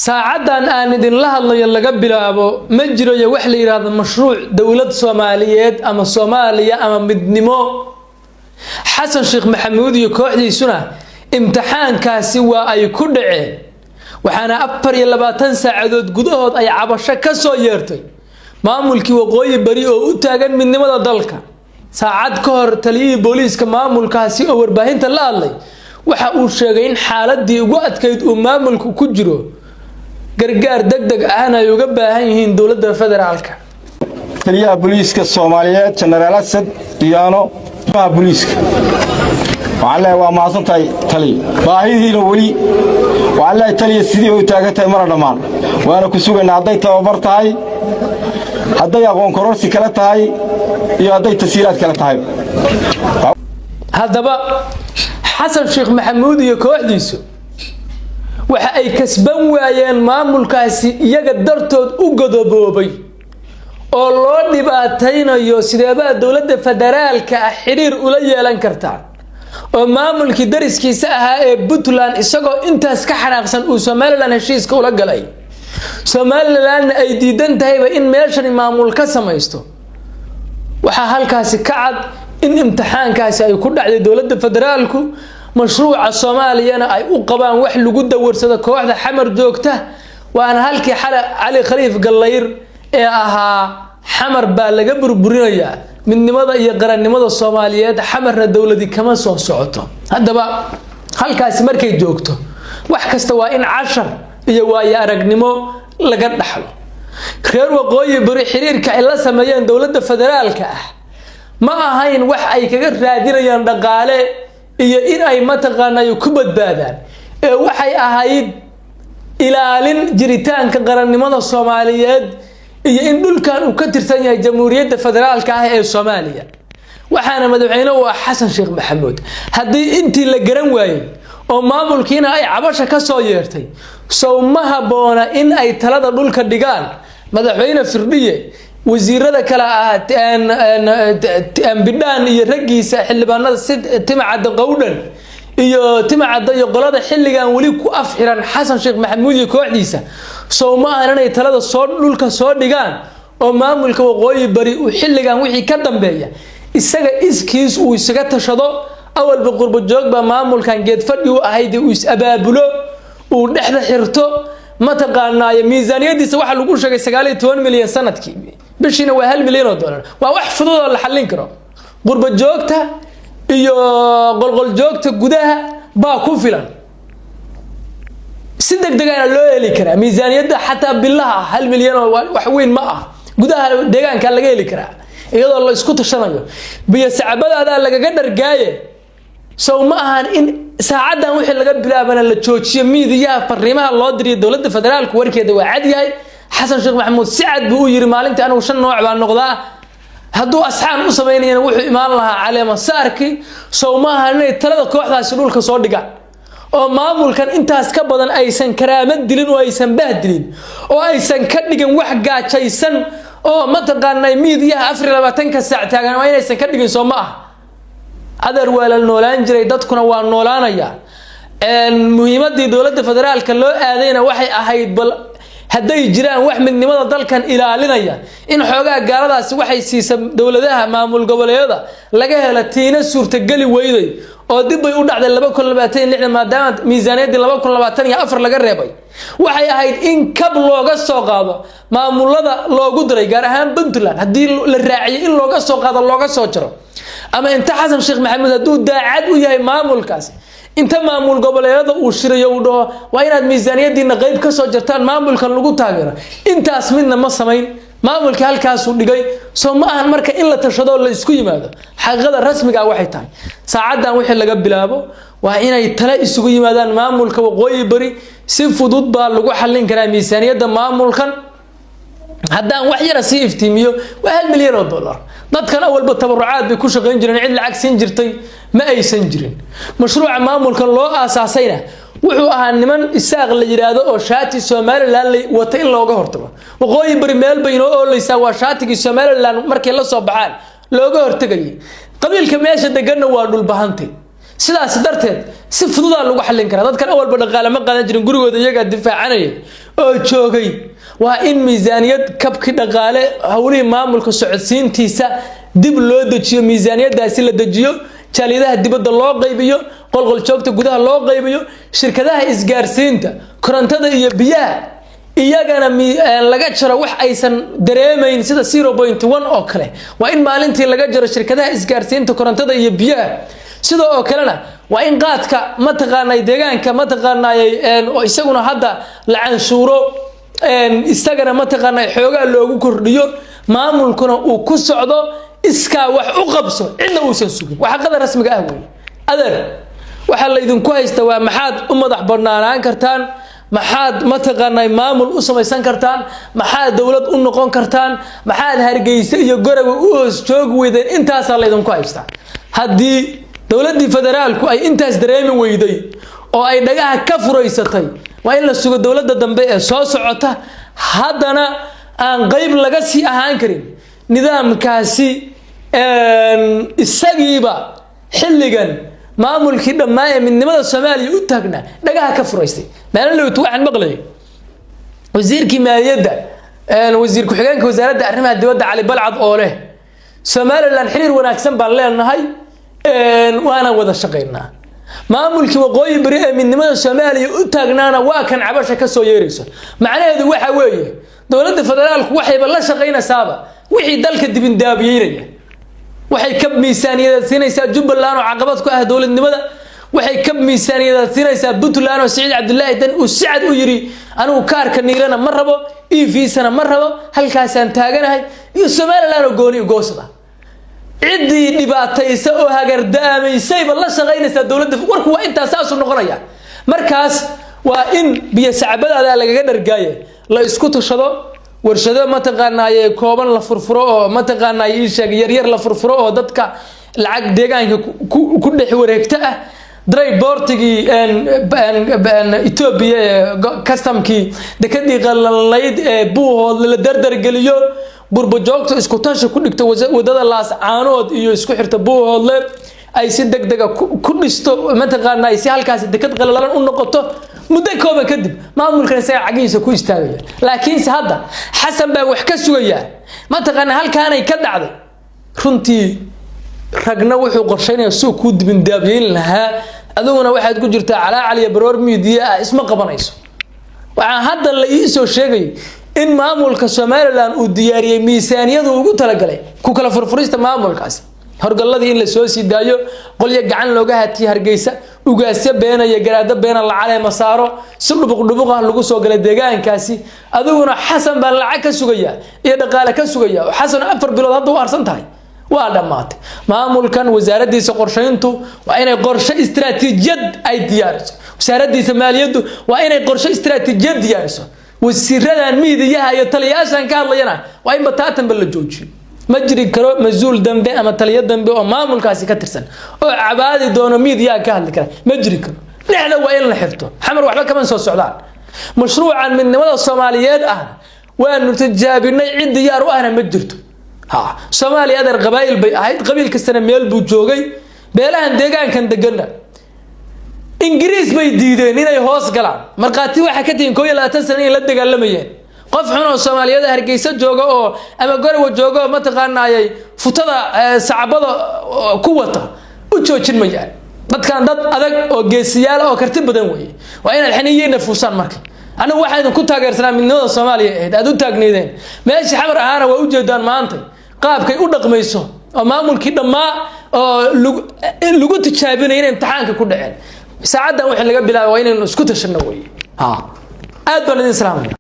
saacadan aan idin la hadlayo laga bilaabo ma jiro wax la yiraahdo mashruuc dawlad Soomaaliyeed ama Soomaaliya ama midnimo Xasan Sheekh Maxamuud iyo kooxdiisuna imtixaankaasi waa ay ku dhaceen waxaana 24 saacadood gudahood ay cabasho ka soo yeertay maamulkii waqooyi bari oo u taagan midnimada dalka saacad ka hor taliyay booliiska maamulkaasi oo warbaahinta la hadlay waxa uu sheegay in xaaladii ugu adkayd uu maamulku ku jiro gargaar degdeg ah ay uga baahan yihiin dawladda federaalka taliyaha booliiska Soomaaliyeed General Asad Diyaano booliiska waxa waa maasantay tali baahidiina wali waxa taliya sidii uu taagantay mar dhamaan waana ku suganaa haday tababar tahay haday aqoon kororsi kala tahay iyo haday tasiiraad kala tahay hadaba Xasan Sheekh Maxamuud iyo kooxdiisu waxa ay kasban waayeen maamulkaasi iyaga dartood u godoboobay oo loo dhibaataynayo sideeba dawladda federaalka xiriir ula yeelan kartaa oo maamulkii dariskiisa ahaa ee Puntland isagoo intaas ka xanaaqsan uu Somaliland heshiiska ula galay Somaliland ay diidan tahay in meeshan maamul ka samaysto waxa halkaasi ka cad in imtixaankaasi ay ku dhacday dawladda federaalku mashruuca Soomaaliyana ay u qabaan wax lagu dawarsado kooxda xamar joogta waana halkii Ali Khaliif Gallayr ee ahaa xamar baa laga burburinayaa midnimada iyo qarannimada Soomaaliyeed xamarna dawladii kama soo socoto hadaba halkaasi markay joogto wax kasta waa in cashar iyo waaya aragnimo laga dhaxlo reer waqooyi bari xiriirka ay la sameeyeen dawladda federaalka ah ma ahayn wax ay kaga raadinayaan dhaqaale iyo in ay mataqaanay ku badbaadaan ee waxay ahayd ilaalin jiritaanka qarannimada Soomaaliyeed iyo in dhulkan uu ka tirsan yahay jamhuuriyadda federaalka ah ee Soomaaliya waxaana madaxweynaha waa Xasan Sheekh Maxamuud hadii intii la garan waayay oo maamulkiina ay cabasho ka soo yeertay soo ma haboona in ay talada dhulka dhigaan madaxweyne Firdhiye wasiirada kala ah bidaan iyo ragiisa xildhibaanada Timcad Qowdhan iyo Timcad iyo qolada xilligan wali ku afxiran Xasan Sheekh Maxamuud iyo kooxdiisa soo ma ahan ay talada soo dhulka soo dhigaan oo maamulka waqooyi bari uu xilligan wixii ka dambeeya isaga iskiis uu isaga tashado awalba qurbo joog ba maamulkan geed fadhi u ahayd uu is abaabulo uu dhexda xirto ma taqaanay miisaaniyadiisa waxa lagu sheegay 19 milyan sanadkii bishina waa 1 milyan oo dollar waa wax fudud oo la xallin karo qurbo joogta iyo qolqol joogta gudaha baa ku filan si degdeg ah loo heli karaa miisaaniyada xataa billaha 1 milyan oo wax weyn ma ah gudaha deegaanka laga heli karaa iyadoo la isku tashanayo biyo sacbadaada laga dhargaaye soo ma ahan in saacadan wixii laga bilaabana la joojiyo miidiyaha fariimaha loo diriyo dawladda federaalka warkeeda waa cad yahay Xasan Sheekh Maxamuud si cad buu yiri maalintii anigu 5 nooc baan noqdaa haduu asxaan u sameeyeen wuxuu imaan lahaa caleema saarki soo ma ahan inay talada kooxdaasi dhulka soo dhigaan oo maamulkan intaas ka badan aysan karaamad dilin oo aysan bahdilin oo aysan ka dhigin wax gaajaysan oo ma taqaanay miidiyaha 24 saac taagan waa inaysan ka dhigin soo ma ah adar wala noolaan jiray dadkuna waa noolaanaya muhiimadii dawladda federaalka loo aadayna waxay ahayd bal haday jiraan wax midnimada dalkan ilaalinaya in xoogaa gaaladaasi waxay siisa dawladaha maamul goboleedyada laga helo tiina suurta gali weyday oo dib ay u dhacday 2026 maadaama miisaaniyadii 2024 laga reebay waxay ahayd in kab looga soo qaado maamulada loogu diray gaar ahaan Puntland hadii la raaciyo in looga soo qaado looga soo jiro ama inta Xasan Sheekh Maxamuud haduu daacad u yahay maamulkaas inta maamul goboleedyada uu shirayo u dhaho waa inaad miisaaniyadiina qayb ka soo jartaan maamulkan lagu taageero intaas midna ma sameyn maamulka halkaas uu dhigay soo ma ahan marka in la tashado la isku yimaado xaqada rasmiga ah waxay tahay saacadan wixii laga bilaabo waa inay tala isugu yimaadaan maamulka waqooyi bari si fudud baa lagu xallin karaa miisaaniyada maamulkan haddaan wax yar si iftiimiyo waa 1 milyan oo dollar dadkan awalba tabarucaad bay ku shaqeyn jireen cid lacag siin jirtay ma aysan jirin mashruuca maamulkan loo aasaasayna wuxuu ahaa niman isaaq la yiraahdo oo shaati Somaliland wata in looga hortago waqooyi bari meel bay inoo oolaysaa waa shaatigii Somaliland markay la soo baxaan looga hortagay qabiilka meesha deganna waa dhul bahantay sidaas darteed si fudud lagu xallin karaa dadkan awalba dhaqaale ma qaadan jirin gurigooda iyaga difaacanay oo joogay waa in miisaaniyad kabki dhaqaale hawlii maamulka socodsiintiisa dib loo dejiyo miisaaniyadaasi la dejiyo jaaliyadaha dibadda loo qaybiyo qolqol joogta gudaha loo qaybiyo shirkadaha isgaarsiinta korontada iyo biyaha iyagana laga jaro wax aysan dareemayn sida 0.1 oo kale waa in maalintii laga jaro shirkadaha isgaarsiinta korontada iyo biyaha sidoo oo kalena waa in qaadka ma taqaanay deegaanka ma taqaanay oo isaguna hadda la canshuuro isagana ma taqaanay xoogaa loogu kordhiyo maamulkuna uu ku socdo iska wax u qabso cidna uusan sugin waxa qadar rasmiga ah weey adeer waxa la idinku haysta waa maxaad u madax banaanaan kartaan maxaad ma taqaanay maamul u samaysan kartaan maxaad dawlad u noqon kartaan maxaad Hargeysa iyo Garowe u hoos joog weydeen intaas la idinku haysta hadii dawladda federaalku ay intaas dareemi weyday oo ay dhagaha ka fureysatay waa in la sugo dawladda dambe ee soo socota haddana aan qayb laga sii ahaan karin nidaamkaasi isagiiba xilligan maamulkii dhammaan ee midnimada Soomaaliya u taagna dhagaha ka fureystay maalin loo waxaan maqlay wasiirkii maaliyadda wasiir ku xigeenka wasaaradda arrimaha dibadda Cali Balcad oo leh Soomaaliland xiriir wanaagsan baan leenahay waana wada shaqeynaa maamulkii waqooyi bari ee midnimada Soomaaliya u taagnaana waa kan cabasha ka soo yeerayso macnaheedu waxa weeye dawladda federaalku waxay la shaqeynaysaaba wixii dalka dibin daabiyeynaya waxay ka miisaaniyada siinaysaa Jubbaland oo caqabad ku ah dawladnimada waxay ka miisaaniyada siinaysaa Puntland oo Saciid Cabdullaahi dan uu sacad u yiri anigu kaarka niirana ma rabo EV-sana ma rabo halkaas aan taaganahay iyo Soomaaliland oo gooni u goosada cidii dhibaataysa oo hagardaamaysay la shaqeynaysa dawladda warku waa inta saas u noqonaya markaas waa in biyo sacbadaada laga dhargaayo la isku tushado warshado ma taqaanay kooban la furfuro oo ma taqaanay sheeg yar la furfuro oo dadka lacag deegaanka ku dhex wareegta ah dray boortigi Ethiopia customkii dekadii qalalayd ee buuhood la dardar galiyo burbo joogto isku tashi ku dhigto wadada laas caanood iyo isku xirta buuhoodle ay si degdeg ah ku dhisto ma taqaanay si halkaas dekad qalalan u noqoto muddo kooban kadib maamulkan isaga cagiisa ku istaagaya laakiin si hadda xasan baa wax ka sugaya ma taqaanay halkaan ay ka dhacday runtii ragna wuxuu qorsheynaya soo ku dibin daabiyeyn lahaa aduguna waxaad ku jirtaa calaacal iyo baroor media isma qabanayso waxa hadda la ii soo sheegay in maamulka Soomaaliland uu diyaariyay miisaaniyadu ugu talagalay ku kala furfurista maamulkaas horgaladii in la soo sii daayo qolya gacan looga hatiyo Hargeysa ugaasya beenaya garaada beena la caleema saaro si dhubuq lagu soo galay deegaankaasi aduguna xasan baa lacag ka sugaya iyo dhaqaale ka sugaya xasan 4 bilood hadda u arsan tahay waa dhamaatay maamulkan wasaaraddiisa qorsheyntu waa inay qorshe istiraatiijiyad ay diyaariso wasaaraddiisa maaliyaddu waa inay qorshe istiraatiijiyad diyaariso wasiiradan miidiyaha iyo taliyaashan ka hadlayana waa in bataatan bal la joojiyo ma jiri karo masuul dambe ama taliya dambe oo maamulkaasi ka tirsan oo cabaadi doono miidiyaha ka hadli kara ma jiri karo lixda waa in la xirto xamar waxba kama soo socdaan mashruucan midnimada Soomaaliyeed ah waanu tijaabinay cid diyaar u ahna ma jirto Soomaaliya adeer qabaayil bay ahayd qabiil kastana meel buu joogay beelahan deegaankan degana Ingiriis bay diideen inay hoos galaan marqaati waxa ka tiin 22 sano in la dagaalamayeen qof xun oo Soomaaliyeed Hargeysa jooga oo ama Garowe jooga ma taqaanay futada sacbada ku wata u joojin mayaan dadkan dad adag oo geesiyaal oo karti badan weey waa in alxaniyeen fuusan markay anigu waxaan ku taageersanaa midnimada Soomaaliya aad u taagneedeen meeshii xamar ahaana waa u jeedaan maanta qaabkay u dhaqmayso oo maamulkii dhamaa oo lagu tijaabinay in imtixaanka ku dhaceen saacada waxa laga bilaabay waa inaynu isku tashano weey aad baan idin salaamay